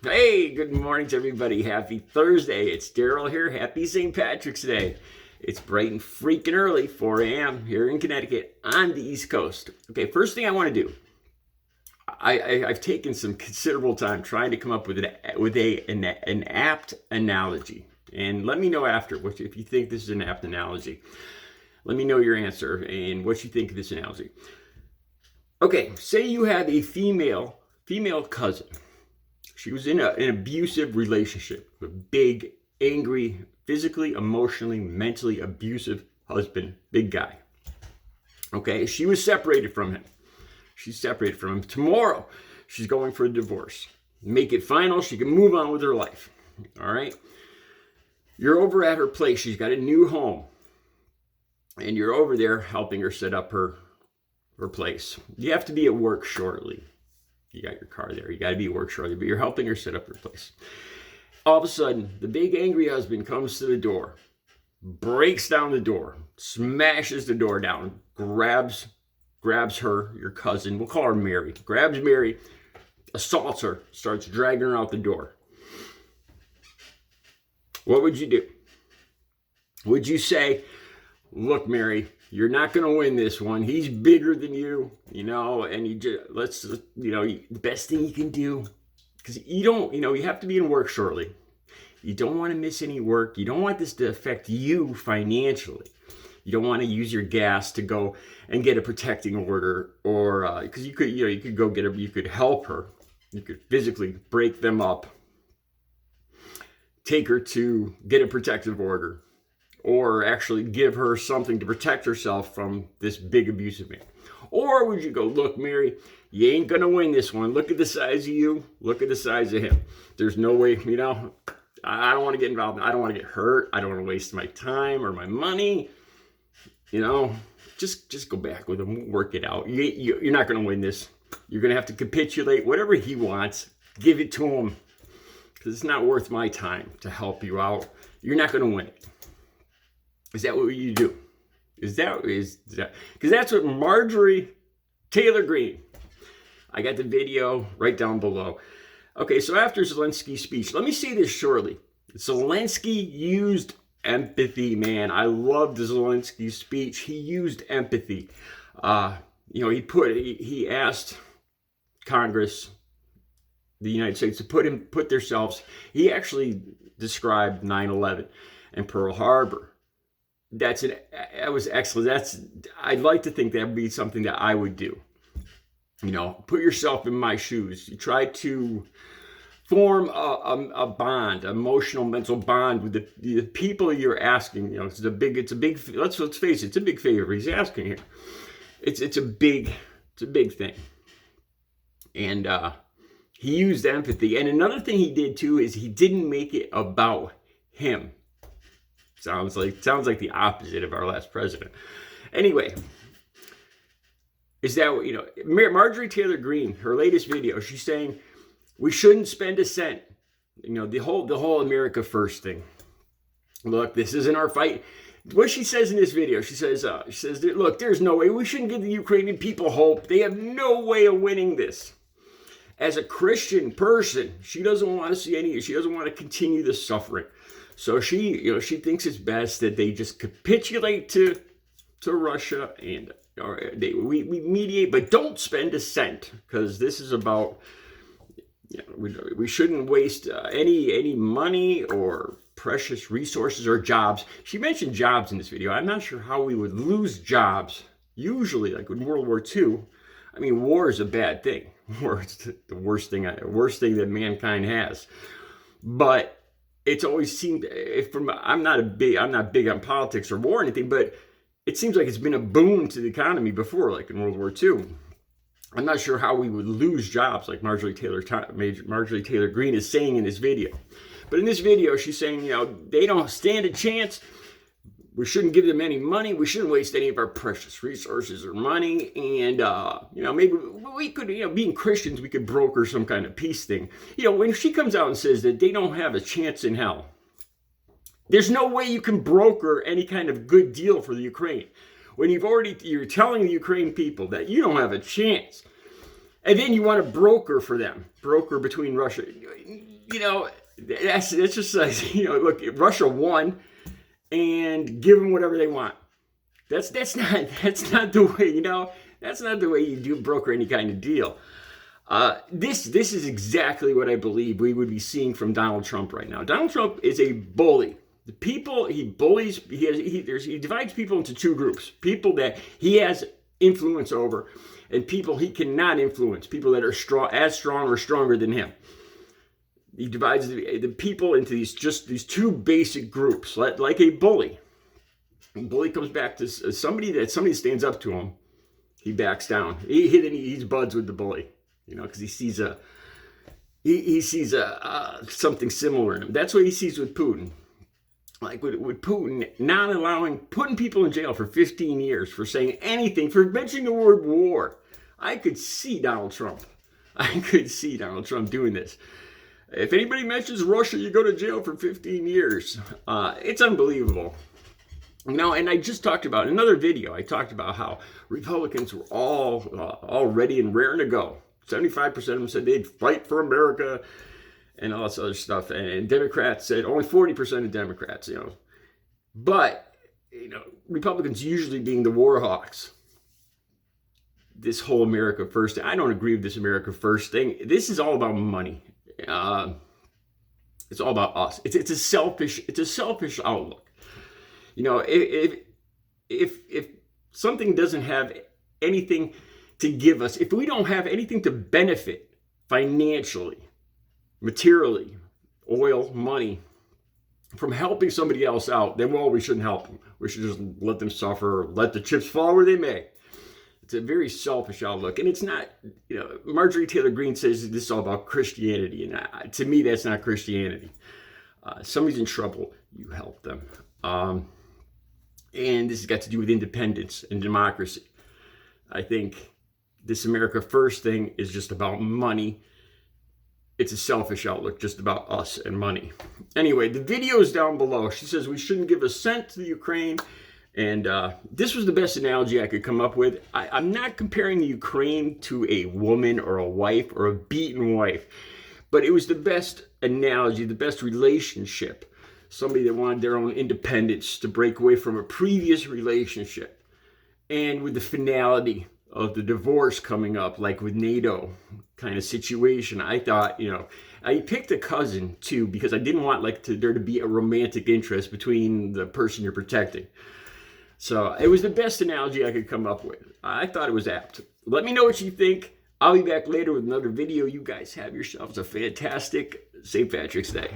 Hey, good morning to everybody. Happy Thursday. It's Daryl here. Happy St. Patrick's Day. It's bright and freaking early, 4 a.m. here in Connecticut on the East Coast. Okay, first thing I want to do, I've taken some considerable time trying to come up with an apt analogy. And let me know after if you think this is an apt analogy. Let me know your answer and what you think of this analogy. Okay, say you have a female cousin. She was in an abusive relationship with a big, angry, physically, emotionally, mentally abusive husband, big guy. Okay, she was separated from him. She's separated from him. Tomorrow, she's going for a divorce. Make it final. She can move on with her life. All right. You're over at her place. She's got a new home. And you're over there helping her set up her place. You have to be at work shortly. You got your car there. You got to be at work shortly, but you're helping her set up her place. All of a sudden, the big angry husband comes to the door, breaks down the door, smashes the door down, grabs her, your cousin, we'll call her Mary, grabs Mary, assaults her, starts dragging her out the door. What would you do? Would you say, look, Mary, you're not going to win this one. He's bigger than you, and the best thing you can do, because you have to be in work shortly. You don't want to miss any work. You don't want this to affect you financially. You don't want to use your gas to go and get a protecting order, or because you could go get her, you could help her. You could physically break them up, take her to get a protective order, or actually give her something to protect herself from this big abusive man? Or would you go, look, Mary, you ain't going to win this one. Look at the size of you. Look at the size of him. There's no way, I don't want to get involved. I don't want to get hurt. I don't want to waste my time or my money. Just go back with him. Work it out. You're not going to win this. You're going to have to capitulate. Whatever he wants, give it to him. Because it's not worth my time to help you out. You're not going to win it. Is that what you do? Is that because that's what Marjorie Taylor Greene. I got the video right down below. Okay, so after Zelensky's speech, let me say this shortly. Zelensky used empathy, man. I loved Zelensky's speech. He used empathy. He asked Congress, the United States, to put themselves. He actually described 9/11 and Pearl Harbor. That was excellent. I'd like to think that would be something that I would do. Put yourself in my shoes. You try to form a bond, emotional, mental bond with the people you're asking. Let's face it, it's a big favor he's asking here. It's a big thing. And he used empathy. And another thing he did too is he didn't make it about him. Sounds like the opposite of our last president. Anyway, is that Marjorie Taylor Greene, her latest video, she's saying we shouldn't spend a cent. The whole America First thing. Look, this isn't our fight. What she says in this video, she says, look, there's no way. We shouldn't give the Ukrainian people hope. They have no way of winning this. As a Christian person, she doesn't want to see she doesn't want to continue the suffering. So she thinks it's best that they just capitulate to Russia and we mediate, but don't spend a cent, because this is about we shouldn't waste any money or precious resources or jobs. She mentioned jobs in this video. I'm not sure how we would lose jobs. Usually, like in World War II, war is a bad thing. War is the worst thing that mankind has, but it's always seemed, I'm not big on politics or war or anything, but it seems like it's been a boon to the economy before, like in World War II. I'm not sure how we would lose jobs, like Marjorie Taylor Greene is saying in this video. But in this video, she's saying, they don't stand a chance. We shouldn't give them any money. We shouldn't waste any of our precious resources or money. And, maybe we could, being Christians, we could broker some kind of peace thing. When she comes out and says that they don't have a chance in hell, there's no way you can broker any kind of good deal for the Ukraine. When you're telling the Ukraine people that you don't have a chance. And then you want to broker for them, broker between Russia. you know, that's just like, you know, look, Russia won, and give them whatever they want. That's not the way, you know, that's not the way you do broker any kind of deal. This is exactly what I believe we would be seeing from Donald Trump right now. Donald Trump is a bully. The people he bullies, he divides people into two groups: people that he has influence over, and people he cannot influence. People that are strong or stronger than him. He divides the people into these two basic groups, like a bully. A bully comes back to somebody stands up to him. He backs down. He's buds with the bully, you know, because he sees something similar in him. That's what he sees with Putin. Like with Putin putting people in jail for 15 years for saying anything, for mentioning the word war. I could see Donald Trump doing this. If anybody mentions Russia, you go to jail for 15 years. It's unbelievable. You know, and I just talked about in another video, I talked about how Republicans were all ready and raring to go. 75% of them said they'd fight for America and all this other stuff. And Democrats said only 40% of Democrats, you know. But, you know, Republicans usually being the war hawks. This whole America first, I don't agree with this America first thing. This is all about money. It's all about us. It's a selfish outlook. You know, if something doesn't have anything to give us, if we don't have anything to benefit financially, materially, oil, money, from helping somebody else out, then, well, we shouldn't help them. We should just let them suffer, let the chips fall where they may. It's a very selfish outlook. And it's not, you know, Marjorie Taylor Greene says this is all about Christianity. And to me, that's not Christianity. Somebody's in trouble, you help them. And this has got to do with independence and democracy. I think this America First thing is just about money. It's a selfish outlook, just about us and money. Anyway, the video is down below. She says we shouldn't give a cent to the Ukraine. And this was the best analogy I could come up with. I'm not comparing the Ukraine to a woman or a wife or a beaten wife. But it was the best analogy, the best relationship. Somebody that wanted their own independence to break away from a previous relationship. And with the finality of the divorce coming up, like with NATO kind of situation, I thought, you know, I picked a cousin too because I didn't want there to be a romantic interest between the person you're protecting. So it was the best analogy I could come up with. I thought it was apt. Let me know what you think. I'll be back later with another video. You guys have yourselves a fantastic St. Patrick's Day.